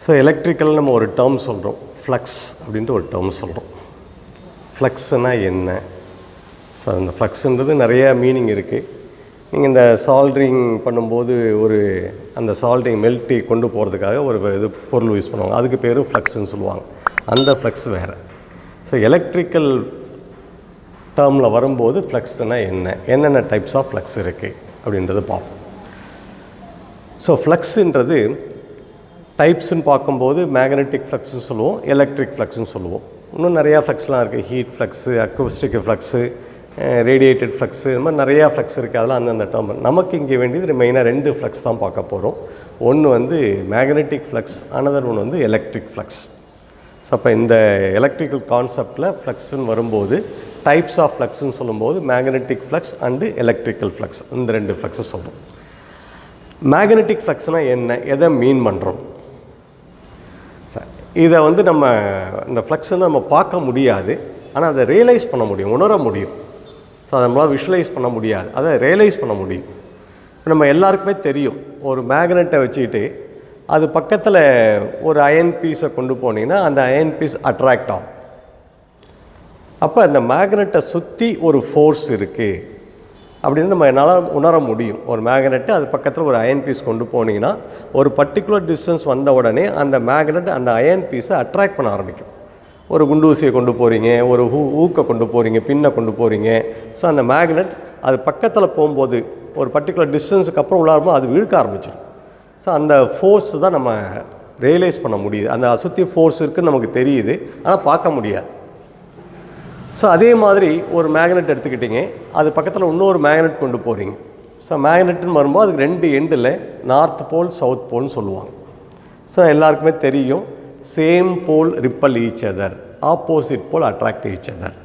So electrical நம்ம ஒரு term சொல்கிறோம், ஃப்ளக்ஸ் அப்படின்ட்டு ஒரு டேர்ம் சொல்கிறோம். ஃப்ளக்ஸ்னால் என்ன? ஸோ அந்த ஃப்ளக்ஸுன்றது நிறைய மீனிங் இருக்குது. நீங்கள் இந்த சால்ட்ரிங் பண்ணும்போது அந்த சால்ட்ரிங் மெல்ட்டி கொண்டு போகிறதுக்காக ஒரு பொருள் யூஸ் பண்ணுவாங்க, அதுக்கு பேர் ஃப்ளக்ஸ்ன்னு சொல்லுவாங்க. அந்த ஃப்ளக்ஸ் வேறு. ஸோ எலக்ட்ரிக்கல் டேர்மில் வரும்போது ஃப்ளக்ஸ்னால் என்னென்ன டைப்ஸ் ஆஃப் ஃப்ளக்ஸ் இருக்குது அப்படின்றத பார்ப்போம். ஸோ ஃப்ளக்ஸுன்றது டைப்ஸ்ன்னு பார்க்கும்போது மேக்னெட்டிக் ஃப்ளக்ஸ்னு சொல்லுவோம், எலக்ட்ரிக் ஃப்ளக்ஸ்னு சொல்லுவோம். இன்னும் நிறையா ஃப்ளக்ஸ்லாம் இருக்குது. Heat flux, acoustic flux, radiated flux, இது மாதிரி நிறையா ஃப்ளக்ஸ் இருக்குது. அதெல்லாம் அந்தந்த டேர்ம். நமக்கு இங்கே வேண்டியது மெயினாக 2 ஃப்ளக்ஸ் தான் பார்க்க போகிறோம். ஒன்று மேக்னெட்டிக் ஃப்ளக்ஸ், அனதர் ஒன்று எலக்ட்ரிக் ஃப்ளக்ஸ். ஸோ அப்போ இந்த எலக்ட்ரிக்கல் கான்செப்டில் ஃப்ளக்ஸ்ன்னு வரும்போது டைப்ஸ் ஆஃப் ஃப்ளக்ஸ்ன்னு சொல்லும்போது magnetic flux and electrical flux, இந்த 2 ஃப்ளக்ஸை சொல்கிறோம். மேக்னெட்டிக் ஃப்ளக்ஸ்னால் என்ன, எதை மீன் பண்ணுறோம்? சார் இதை நம்ம இந்த ஃப்ளக்ஸை நம்ம பார்க்க முடியாது, ஆனால் அதை ரியலைஸ் பண்ண முடியும், உணர முடியும். ஸோ அதை நம்மளால் விஷுவலைஸ் பண்ண முடியாது, அதை ரியலைஸ் பண்ண முடியும். இப்போ நம்ம எல்லாருக்குமே தெரியும், ஒரு மேக்னெட்டை வச்சுக்கிட்டு அது பக்கத்தில் ஒரு அயன் பீஸை கொண்டு போனீங்கன்னா அந்த அயன் பீஸ் அட்ராக்ட் ஆகும். அப்போ அந்த மேக்னெட்டை சுற்றி ஒரு ஃபோர்ஸ் இருக்குது அப்படின்னு நம்ம என்னால் உணர முடியும். ஒரு மேக்னெட்டு அது பக்கத்தில் ஒரு அயன் பீஸ் கொண்டு போனீங்கன்னா ஒரு பர்டிகுலர் டிஸ்டன்ஸ் வந்த உடனே அந்த மேக்னெட் அந்த அயன் பீஸை அட்ராக்ட் பண்ண ஆரம்பிக்கும். ஒரு குண்டூசியை கொண்டு போகிறீங்க, ஒரு ஊக்கை கொண்டு போகிறீங்க, பின்னை கொண்டு போகிறீங்க. ஸோ அந்த மேக்னெட் அது பக்கத்தில் போகும்போது ஒரு பர்டிகுலர் டிஸ்டன்ஸுக்கு அப்புறம் உள்ளாருமோ அது இழுக்க ஆரம்பிச்சிடும். ஸோ அந்த ஃபோர்ஸ் தான் நம்ம ரியலைஸ் பண்ண முடியுது. அந்த சுற்றி ஃபோர்ஸ் இருக்குதுன்னு நமக்கு தெரியுது, ஆனால் பார்க்க முடியாது. ஸோ அதே மாதிரி ஒரு மேக்னெட் எடுத்துக்கிட்டிங்க, அது பக்கத்தில் இன்னொரு மேக்னெட் கொண்டு போகிறீங்க. ஸோ மேக்னெட்டுன்னு வரும்போது அதுக்கு 2 எண்டில் நார்த் போல் சவுத் போல்னு சொல்லுவாங்க. ஸோ எல்லாருக்குமே தெரியும், சேம் போல் ரிப்பல் ஈச் அதர், ஆப்போசிட் போல் அட்ராக்ட் ஈச் அதர்.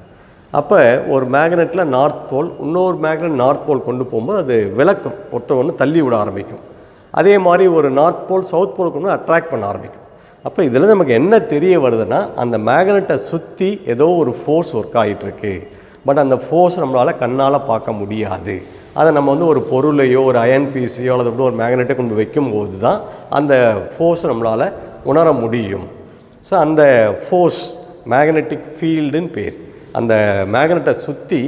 அப்போ ஒரு மேக்னெட்டில் நார்த் போல் இன்னொரு மேக்னெட் நார்த் போல் கொண்டு போகும்போது அது விளக்கும், ஒருத்தர் ஒன்று தள்ளி விட ஆரம்பிக்கும். அதே மாதிரி ஒரு நார்த் போல் சவுத் போல் கொண்டு அட்ராக்ட் பண்ண ஆரம்பிக்கும். அப்போ இதில் நமக்கு என்ன தெரிய வருதுன்னா, அந்த மேக்னெட்டை சுற்றி ஏதோ ஒரு ஃபோர்ஸ் ஒர்க் ஆகிட்டுருக்கு. பட் அந்த ஃபோர்ஸ் நம்மளால் கண்ணால் பார்க்க முடியாது. அதை நம்ம ஒரு பொருளையோ ஒரு அயன் பீஸையோ அல்லது ஒரு மேக்னெட்டை கொண்டு வைக்கும்போது தான் அந்த ஃபோர்ஸ் நம்மளால் உணர முடியும். ஸோ அந்த ஃபோர்ஸ் மேக்னெட்டிக் ஃபீல்டுன்னு பேர். அந்த மேக்னெட்டை சுற்றி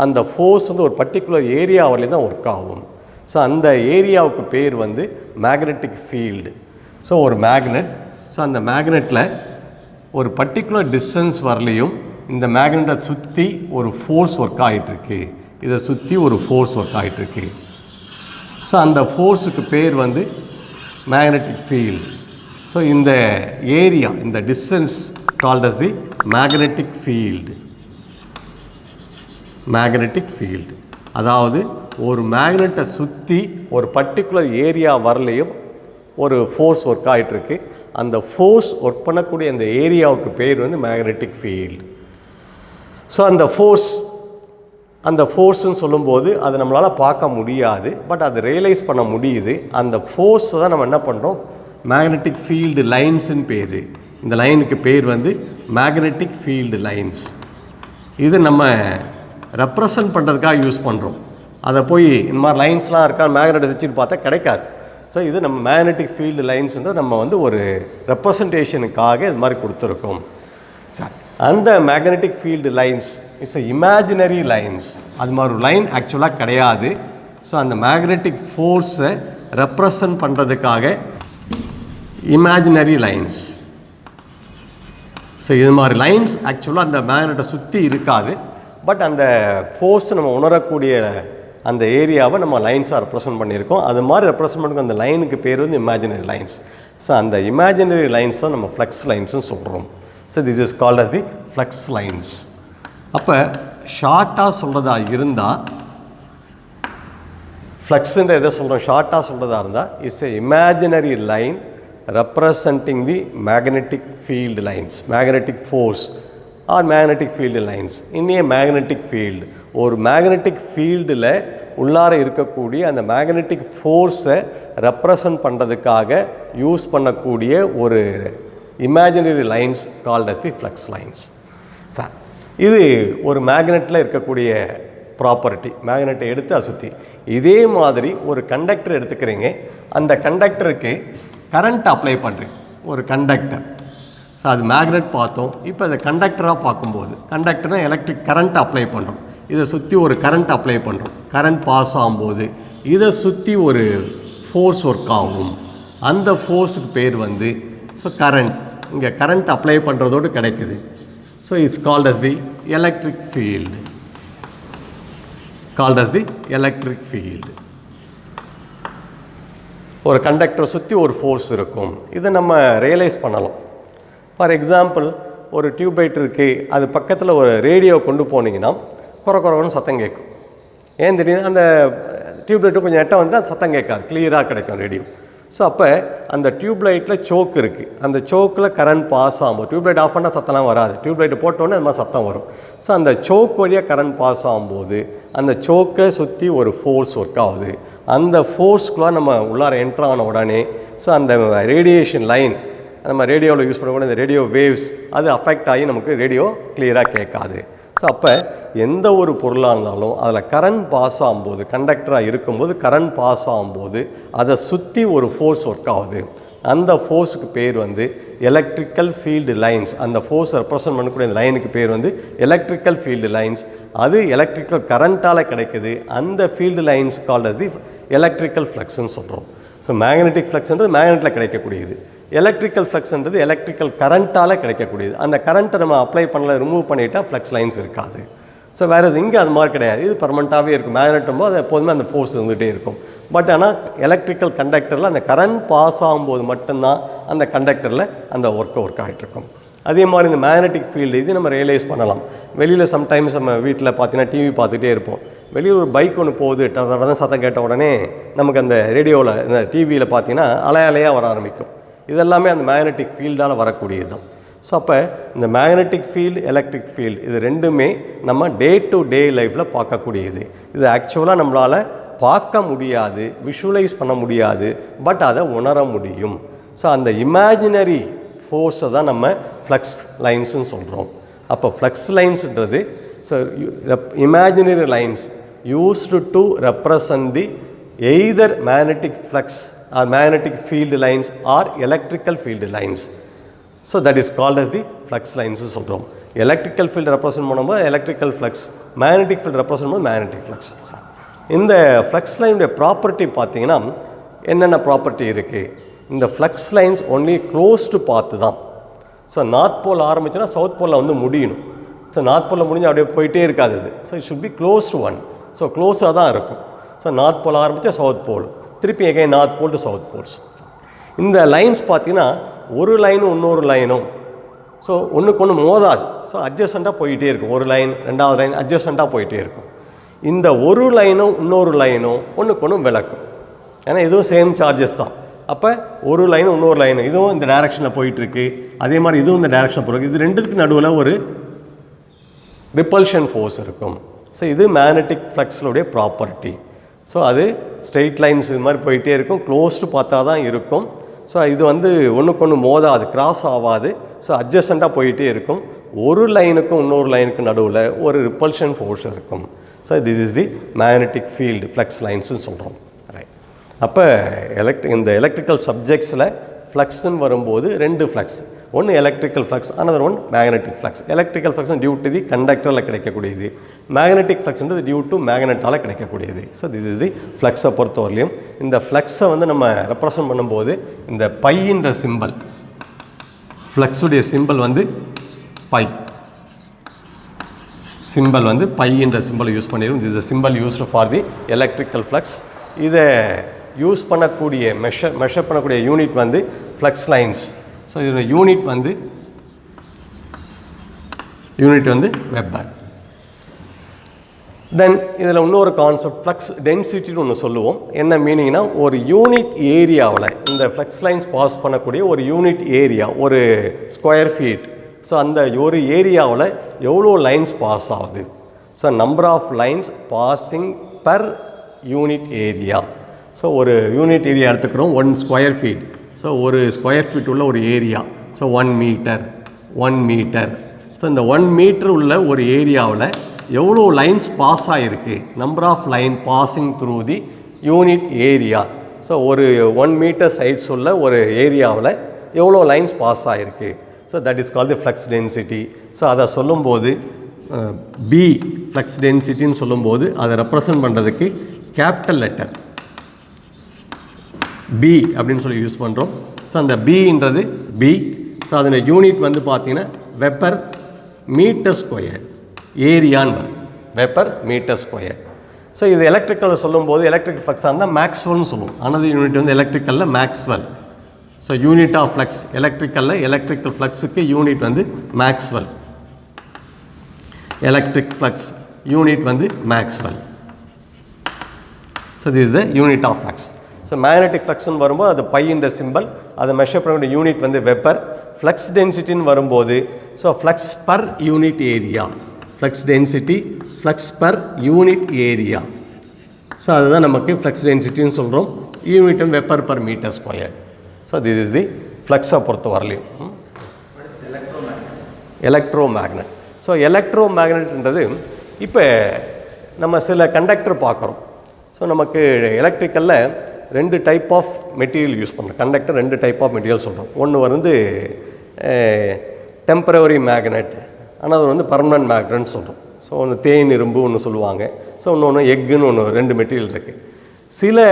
அந்த ஃபோர்ஸ் ஒரு பர்டிகுலர் ஏரியா வரலையும் தான் ஒர்க் ஆகும். ஸோ அந்த ஏரியாவுக்கு பேர் மேக்னெட்டிக் ஃபீல்டு. ஸோ ஒரு மேக்னெட், ஸோ அந்த மேக்னெட்டில் ஒரு பர்டிகுலர் டிஸ்டன்ஸ் வரலையும் இந்த மேக்னெட்டை சுற்றி ஒரு ஃபோர்ஸ் ஒர்க் ஆகிட்டுருக்கு, இதை சுற்றி ஒரு ஃபோர்ஸ் ஒர்க் ஆகிட்டுருக்கு. ஸோ அந்த ஃபோர்ஸுக்கு பேர் மேக்னெட்டிக் ஃபீல்டு. ஸோ இந்த ஏரியா, இந்த distance called as the magnetic field. Magnetic field அதாவது ஒரு மேக்னெட்டை சுற்றி ஒரு பர்டிகுலர் ஏரியா வரலையும் ஒரு ஃபோர்ஸ் ஒர்க் ஆகிட்டுருக்கு. அந்த ஃபோர்ஸ் ஒர்க் பண்ணக்கூடிய அந்த ஏரியாவுக்கு பேர் மேக்னெட்டிக் ஃபீல்டு. ஸோ அந்த ஃபோர்ஸ்ன்னு சொல்லும்போது அது நம்மளால் பார்க்க முடியாது, பட் அது ரியலைஸ் பண்ண முடியுது. அந்த ஃபோர்ஸை தான் நம்ம என்ன பண்ணுறோம், மேக்னெட்டிக் ஃபீல்டு லைன்ஸுன்னு பேர். இந்த லைனுக்கு பேர் மேக்னெட்டிக் ஃபீல்டு லைன்ஸ். இது நம்ம ரெப்ரசன்ட் பண்ணுறதுக்காக யூஸ் பண்ணுறோம். அதை போய் இந்த மாதிரி லைன்ஸ்லாம் இருக்கா மேக்னெட்டை வச்சுட்டு பார்த்தா கிடைக்காது. ஸோ இது நம்ம மேக்னெட்டிக் ஃபீல்டு லைன்ஸ்ன்றது நம்ம ஒரு ரெப்ரசன்டேஷனுக்காக இது மாதிரி கொடுத்துருக்கோம். சார் அந்த magnetic field lines it's imaginary lines. அது மாதிரி ஒரு லைன் ஆக்சுவலாக கிடையாது. ஸோ அந்த மேக்னெட்டிக் ஃபோர்ஸை ரெப்ரசன்ட் பண்ணுறதுக்காக இமேஜினரி லைன்ஸ். ஸோ இது மாதிரி லைன்ஸ் ஆக்சுவலாக அந்த மேக்னெட்டை சுற்றி இருக்காது, பட் அந்த ஃபோர்ஸ் நம்ம உணரக்கூடிய அந்த ஏரியாவை நம்ம லைன்ஸாக ரெப்ரசன்ட் பண்ணியிருக்கோம். அது மாதிரி ரெப்ரசன்ட் பண்ணுற அந்த லைனுக்கு பேர் இமேஜினரி லைன்ஸ். ஸோ அந்த இமேஜினரி லைன்ஸ் தான் நம்ம ஃப்ளக்ஸ் லைன்ஸ்னு சொல்கிறோம். So this is called as the flux lines. அப்போ ஷார்ட்டாக சொல்கிறதா இருந்தால் ஃப்ளக்ஸுன்ற எதை சொல்கிறோம், ஷார்ட்டாக சொல்கிறதா இருந்தால் it's a imaginary line representing the magnetic field lines, magnetic force or magnetic field lines in a magnetic field. ஒரு மேக்னெட்டிக் ஃபீல்டில் உள்ளார இருக்கக்கூடிய அந்த மேக்னெட்டிக் ஃபோர்ஸை ரெப்ரசன்ட் பண்ணுறதுக்காக யூஸ் பண்ணக்கூடிய ஒரு imaginary lines called as the flux lines. Sir இது ஒரு மேக்னெட்டில் இருக்கக்கூடிய ப்ராப்பர்ட்டி. மேக்னெட்டை எடுத்து அதை சுற்றி இதே மாதிரி ஒரு கண்டக்டர் எடுத்துக்கிறீங்க. அந்த கண்டக்டருக்கு கரண்ட் அப்ளை பண்ணுறீங்க. ஒரு கண்டக்டர். ஸோ அது மேக்னெட் பார்த்தோம். இப்போ அதை கண்டக்டராக பார்க்கும்போது கண்டக்டர்னால் எலக்ட்ரிக் கரண்ட் அப்ளை பண்ணுறோம். இதை சுற்றி ஒரு கரண்ட் அப்ளை பண்ணுறோம். கரண்ட் பாஸ் ஆகும்போது இதை சுற்றி ஒரு ஃபோர்ஸ் ஒர்க் ஆகும். அந்த ஃபோர்ஸுக்கு பேர் வந்து ஸோ கரண்ட். இங்கே கரண்ட் அப்ளை பண்ணுறதோடு கிடைக்குது. So it's called as the electric field. Called as the electric field. ஒரு கண்டக்டரை சுற்றி ஒரு ஃபோர்ஸ் இருக்கும். இதை நம்ம ரியலைஸ் பண்ணலாம். ஃபார் எக்ஸாம்பிள், ஒரு டியூப்லைட் இருக்குது, அது பக்கத்தில் ஒரு ரேடியோ கொண்டு போனீங்கன்னா குறன்னு சத்தம் கேட்கும். ஏன் தெரியும்? அந்த டியூப்லைட்டு கொஞ்சம் எட்ட வந்துட்டு அது சத்தம் கேட்காது, கிளியராக கிடைக்கும் ரேடியோ. ஸோ அப்போ அந்த டியூப்லைட்டில் சோக் இருக்குது. அந்த சோக்கில் கரண்ட் பாஸ் ஆகும்போது டியூப்லைட் ஆஃப் பண்ணால் சத்தம்லாம் வராது. டியூப்லைட்டு போட்டோன்னே அது மாதிரி சத்தம் வரும். ஸோ அந்த சோக் வழியாக கரண்ட் பாஸ் ஆகும்போது அந்த சோக்கை சுற்றி ஒரு ஃபோர்ஸ் ஒர்க் ஆகுது. அந்த ஃபோர்ஸ்க்குள்ளே நம்ம உள்ளார என்ட்ரு ஆன உடனே ஸோ அந்த ரேடியேஷன் லைன், நம்ம ரேடியோவில் யூஸ் பண்ணக்கூடிய இந்த ரேடியோ வேவ்ஸ் அது அஃபெக்ட் ஆகி நமக்கு ரேடியோ கிளியராக கேட்காது. ஸோ அப்போ எந்த ஒரு பொருளாக இருந்தாலும் அதில் கரண்ட் பாஸ் ஆகும்போது, கண்டக்டராக இருக்கும்போது கரண்ட் பாஸ் ஆகும்போது அதை சுற்றி ஒரு ஃபோர்ஸ் ஒர்க் ஆகுது. அந்த ஃபோர்ஸுக்கு பேர் வந்து எலக்ட்ரிக்கல் ஃபீல்டு லைன்ஸ். அந்த ஃபோர்ஸ் ரெப்ரசன்ட் பண்ணக்கூடிய அந்த லைனுக்கு பேர் வந்து எலக்ட்ரிக்கல் ஃபீல்டு லைன்ஸ். அது எலக்ட்ரிக்கல் கரண்ட்டால் கிடைக்குது. அந்த field lines called as the electrical ஃப்ளக்ஸ்ன்னு சொல்கிறோம். ஸோ மேக்னெட்டிக் ஃப்ளக்ஸ்ன்றது மேக்னெட்டில் கிடைக்கக்கூடியது. எலக்ட்ரிக்கல் ஃப்ளக்ஸ்ன்றது எலக்ட்ரிக்கல் கரண்ட்டால் கிடைக்கக்கூடியது. அந்த கரண்ட்டை நம்ம அப்ளை பண்ணல, ரிமூவ் பண்ணிட்டால் ஃப்ளக்ஸ் லைன்ஸ் இருக்காது. ஸோ வேறு இங்கே அது மாதிரி கிடையாது. இது பர்மனெண்ட்டாகவே இருக்கும். மேக்னெட்டும்போது அது எப்போதுமே அந்த ஃபோர்ஸ் இருந்துகிட்டே இருக்கும். பட் ஆனால் எலக்ட்ரிக்கல் கண்டக்டரில் அந்த கரண்ட் பாஸ் ஆகும்போது மட்டும்தான் அந்த கண்டக்டரில் அந்த ஒர்க் ஆகிட்டுருக்கும். அதே மாதிரி இந்த மேக்னெட்டிக் ஃபீல்டு இது நம்ம ரியலைஸ் பண்ணலாம். வெளியில் சம்டைம்ஸ் நம்ம வீட்டில் பார்த்தீங்கன்னா டிவி பார்த்துட்டே இருப்போம். வெளியில் ஒரு பைக் ஒன்று போகுது, தான் சத்தம் கேட்ட உடனே நமக்கு அந்த ரேடியோவில் இந்த டிவியில் பார்த்தீங்கன்னா அலையாக வர ஆரம்பிக்கும். இதெல்லாமே அந்த மேக்னெட்டிக் ஃபீல்டால் வரக்கூடியது தான். ஸோ அப்போ இந்த மேக்னெட்டிக் ஃபீல்டு, எலக்ட்ரிக் ஃபீல்டு இது ரெண்டுமே நம்ம டே டு டே லைஃப்பில் பார்க்கக்கூடியது. இது ஆக்சுவலாக நம்மளால் பார்க்க முடியாது, விஷுவலைஸ் பண்ண முடியாது, பட் அதை உணர முடியும். ஸோ அந்த இமேஜினரி ஃபோர்ஸை தான் நம்ம ஃப்ளக்ஸ் லைன்ஸுன்னு சொல்கிறோம். அப்போ ஃப்ளக்ஸ் லைன்ஸுன்றது so imaginary lines used to represent the either magnetic flux or magnetic field lines or electrical field lines. So that is called as the flux lines சொல்றோம். electrical field represent பண்ணும்போது electrical flux, magnetic field represent பண்ணும்போது magnetic flux. இந்த flux line உடைய property பார்த்தீங்கன்னா என்னென்ன property இருக்குது? இந்த flux lines only closed path தான். ஸோ நார்த் போல் ஆரம்பிச்சுன்னா சவுத் போலில் வந்து முடியணும். ஸோ நார்த் போலில் முடிஞ்சு அப்படியே போயிட்டே இருக்காது அது. So it should be closed one. So க்ளோஸாக தான் இருக்கும். ஸோ நார்த் போல் ஆரம்பித்தா சவுத் போல், திருப்பி எகை north pole to south poles. இந்த லைன்ஸ் பார்த்தீங்கன்னா ஒரு லைனும் இன்னொரு லைனும் ஸோ ஒன்றுக்கு ஒன்று மோதாது. ஸோ அட்ஜஸ்டண்ட்டாக போயிட்டே இருக்கும். ஒரு லைன் ரெண்டாவது லைன் அட்ஜஸ்டண்ட்டாக போயிட்டே இருக்கும். இந்த ஒரு லைனும் இன்னொரு லைனும் ஒன்றுக்கு ஒன்று விளக்கும். ஏன்னா இதுவும் சேம் சார்ஜஸ் தான். அப்போ ஒரு லைனும் இன்னொரு லைனும் இதுவும் இந்த டைரெக்ஷனில் போயிட்டுருக்கு, அதே மாதிரி இதுவும் இந்த டைரெக்ஷனில் போயிருக்கு. இது ரெண்டுத்துக்கு நடுவில் ஒரு ரிப்பல்ஷன் ஃபோர்ஸ் இருக்கும். ஸோ இது மேக்னெட்டிக் ஃப்ளக்ஸுடைய ப்ராப்பர்ட்டி. ஸோ அது ஸ்ட்ரெயிட் லைன்ஸ் இது மாதிரி போயிட்டே இருக்கும். க்ளோஸ்டு பார்த்தா தான் இருக்கும். ஸோ இது வந்து ஒன்றுக்கு ஒன்று மோதாது, கிராஸ் ஆகாது. ஸோ அட்ஜஸ்டண்ட்டாக போயிட்டே இருக்கும். ஒரு லைனுக்கும் இன்னொரு லைனுக்கும் நடுவில் ஒரு ரிப்பல்ஷன் ஃபோர்ஸ் இருக்கும். So this is the magnetic field flux லைன்ஸ்னு சொல்கிறோம். ரைட். அப்போ இந்த எலக்ட்ரிக்கல் சப்ஜெக்ட்ஸில் ஃப்ளக்ஸ்ன்னு வரும்போது ரெண்டு ஃப்ளக்ஸ், ஒன்று electrical flux, another one magnetic flux. Electrical flux due to the கண்டக்டரில் கிடைக்கக்கூடியது, மேக்னெட்டிக் ஃப்ளக்ஸ்ன்றது டியூ டு மேக்னெட்டால் கிடைக்கக்கூடியது. ஸோ திஸ் இஸ் தி ஃப்ளக்ஸை பொறுத்தவரையிலையும். இந்த ஃப்ளக்ஸை வந்து நம்ம ரெப்ரசன்ட் பண்ணும்போது இந்த பைன்ற சிம்பிள், ஃப்ளக்ஸுடைய சிம்பிள் வந்து பை சிம்பிள் வந்து பைன்ற சிம்பிள் யூஸ் பண்ணிடும். This is simple used for the electrical flux. இதை யூஸ் பண்ணக்கூடிய மெஷர் பண்ணக்கூடிய யூனிட் வந்து ஃப்ளக்ஸ் லைன்ஸ். ஸோ இதோட யூனிட் வந்து வெப்பர். தென் இதில் இன்னொரு கான்செப்ட் ஃப்ளக்ஸ் டென்சிட்டின்னு ஒன்று சொல்லுவோம். என்ன மீனிங்னா, ஒரு யூனிட் ஏரியாவில் இந்த ஃப்ளக்ஸ் லைன்ஸ் பாஸ் பண்ணக்கூடிய ஒரு யூனிட் ஏரியா, ஒரு ஸ்கொயர் ஃபீட். ஸோ அந்த ஒரு ஏரியாவில் எவ்வளோ லைன்ஸ் பாஸ் ஆகுது. So number of lines passing per unit area. So ஒரு யூனிட் ஏரியா எடுத்துக்கிறோம், 1 ஸ்கொயர் ஃபீட். ஸோ ஒரு ஸ்கொயர் ஃபீட் உள்ள ஒரு ஏரியா. So 1 metre. ஸோ இந்த 1 மீட்டர் உள்ள ஒரு ஏரியாவில் எவ்வளோ லைன்ஸ் பாஸ் ஆகிருக்கு, number of line passing through the unit area. So ஒரு 1 மீட்டர் சைட்ஸ் உள்ள ஒரு ஏரியாவில் எவ்வளோ லைன்ஸ் பாஸ் ஆகிருக்கு. So that is called the flux density. So அதை சொல்லும்போது பி ஃப்ளக்ஸ் டென்சிட்டின்னு சொல்லும்போது அதை ரெப்ரசன்ட் பண்ணுறதுக்கு கேபிட்டல் லெட்டர் பி அப்படின்னு சொல்லி யூஸ் பண்ணுறோம். ஸோ அந்த பின்றது பி. ஸோ அதோட யூனிட் வந்து பார்த்தீங்கன்னா வெப்பர் மீட்டர் ஸ்கொயர் ஏரியான்னு வரும். Webber metre square. ஸோ இது எலக்ட்ரிக்கலில் சொல்லும்போது எலக்ட்ரிக் ஃப்ளக்ஸாக இருந்தால் மேக்ஸ்வெல்னு சொல்லுவோம். ஆனால் யூனிட் வந்து எலக்ட்ரிக்கலில் maxwell. So unit of flux எலக்ட்ரிக்கலில் எலக்ட்ரிக்கல் ஃப்ளக்ஸுக்கு யூனிட் வந்து மேக்ஸ்வெல். எலக்ட்ரிக் ஃப்ளக்ஸ் யூனிட் வந்து maxwell. So this is the unit of flux. So magnetic ஃப்ளக்ஸ்னு வரும்போது அது பைன்ற சிம்பிள், அதை மெஷர் பண்ணக்கூடிய யூனிட் வந்து வெப்பர். ஃப்ளக்ஸ் டென்சிட்டின்னு வரும்போது so flux per unit area. Flux density flux per unit area. So அதுதான் நமக்கு ஃப்ளக்ஸ் டென்சிட்டின்னு சொல்கிறோம். யூனிட்டும் weber per metre square. So this is தி ஃப்ளக்ஸை பொறுத்த வரலையும். Electro magnet. ஸோ எலக்ட்ரோ மேக்னெட்ன்றது இப்போ நம்ம சில கண்டக்டர் பார்க்குறோம். ஸோ நமக்கு எலக்ட்ரிக்கலில் 2 டைப் ஆஃப் மெட்டீரியல் யூஸ் பண்ணுறோம். கண்டக்டர் 2 டைப் ஆஃப் மெட்டீரியல் சொல்கிறோம். ஒன்று வந்து டெம்பரவரி மேக்னெட், ஆனால் அது வந்து பர்மனன்ட் மேக்னெட்னு சொல்கிறோம். ஸோ ஒன்று தேன் இரும்பு ஒன்று சொல்லுவாங்க. ஸோ இன்னொன்று எக்குன்னு ஒன்று 2 மெட்டீரியல் இருக்குது. சில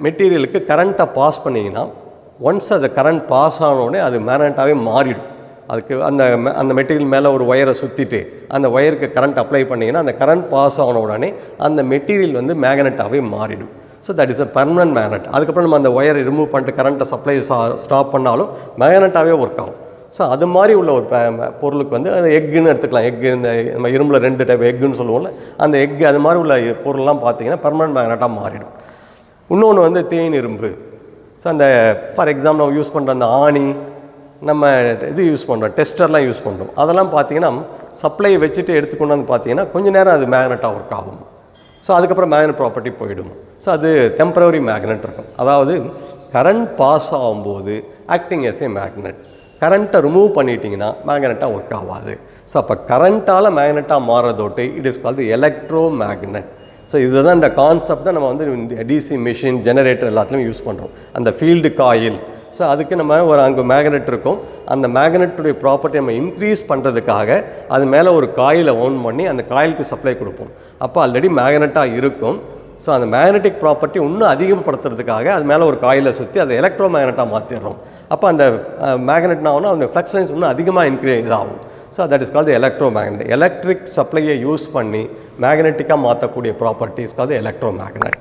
மெட்டீரியலுக்கு கரண்ட்டை பாஸ் பண்ணிங்கன்னா ஒன்ஸ் அது கரண்ட் பாஸ் ஆனோடனே அது மேக்னெட்டாகவே மாறிடும். அதுக்கு அந்த மெட்டீரியல் மேலே ஒரு ஒயரை சுற்றிட்டு அந்த ஒயருக்கு கரண்ட் அப்ளை பண்ணிங்கன்னா அந்த கரண்ட் பாஸ் ஆன உடனே அந்த மெட்டீரியல் வந்து மேக்னெட்டாகவே மாறிடும். So that is a permanent magnet. அதுக்கப்புறம் நம்ம அந்த ஒயரை ரிமூவ் பண்ணிட்டு கரண்ட்டை சப்ளை ஸ்டாப் பண்ணாலும் மேக்னெட்டாகவே ஒர்க் ஆகும். ஸோ அது மாதிரி உள்ள ஒரு பொருளுக்கு வந்து அது எக்குன்னு எடுத்துக்கலாம். எக்கு இந்த நம்ம இரும்பில் 2 டைப் எக்குன்னு சொல்லுவோம்ல, அந்த எக்கு அது மாதிரி உள்ள பொருள்லாம் பார்த்தீங்கன்னா பர்மனன்ட் மேக்னெட்டாக மாறிடும். இன்னொன்று வந்து தேன் இரும்பு. ஸோ அந்த ஃபார் எக்ஸாம்பிள் நம்ம யூஸ் பண்ணுற அந்த ஆணி, நம்ம இது யூஸ் பண்ணுறோம், டெஸ்டர்லாம் யூஸ் பண்ணுறோம். அதெல்லாம் பார்த்தீங்கன்னா சப்ளை வச்சுட்டு எடுத்துக்கொண்டு வந்து பார்த்தீங்கன்னா கொஞ்சம் நேரம் அது மேக்னெட்டாக ஒர்க் ஆகும். ஸோ அதுக்கப்புறம் மேக்னெட் ப்ராப்பர்ட்டி போயிடும். ஸோ அது டெம்பரவரி மேக்னெட் இருக்கும். அதாவது கரண்ட் பாஸ் ஆகும்போது ஆக்டிங் எஸ் ஏ மேக்னெட். கரண்ட்டை ரிமூவ் பண்ணிட்டீங்கன்னா மேக்னெட்டாக ஒர்க் ஆகாது. ஸோ அப்போ கரண்ட்டால் மேக்னெட்டாக மாறுறதோட்டு it is called electromagnet. So இதுதான் இந்த கான்செப்ட் தான் நம்ம வந்து டிசி மிஷின் ஜெனரேட்டர் எல்லாத்துலேயும் யூஸ் பண்ணுறோம். அந்த ஃபீல்டு காயில். ஸோ அதுக்கு நம்ம ஒரு அங்கே மேக்னெட் இருக்கும். அந்த மேக்னெட்டுடைய ப்ராப்பர்ட்டி நம்ம இன்க்ரீஸ் பண்ணுறதுக்காக அது மேலே ஒரு காயிலை ஓன் பண்ணி அந்த காயிலுக்கு சப்ளை கொடுப்போம். அப்போ ஆல்ரெடி மேக்னெட்டாக இருக்கும். ஸோ அந்த மேக்னெட்டிக் ப்ராப்பர்ட்டி இன்னும் அதிகப்படுத்துறதுக்காக அது மேலே ஒரு காயிலை சுற்றி அதை எலக்ட்ரோ மேக்னெட்டாக மாற்றிடுறோம். அப்போ அந்த மேக்னெட்னா ஆகுனா அந்த ஃப்ளக்ஸ் லைன்ஸ் இன்னும் அதிகமாக இன்க்ரீஸ் ஆகும். So that is called electromagnet. Electric சப்ளையை யூஸ் பண்ணி மேக்னெட்டிக்காக மாற்றக்கூடிய property is called electro magnet.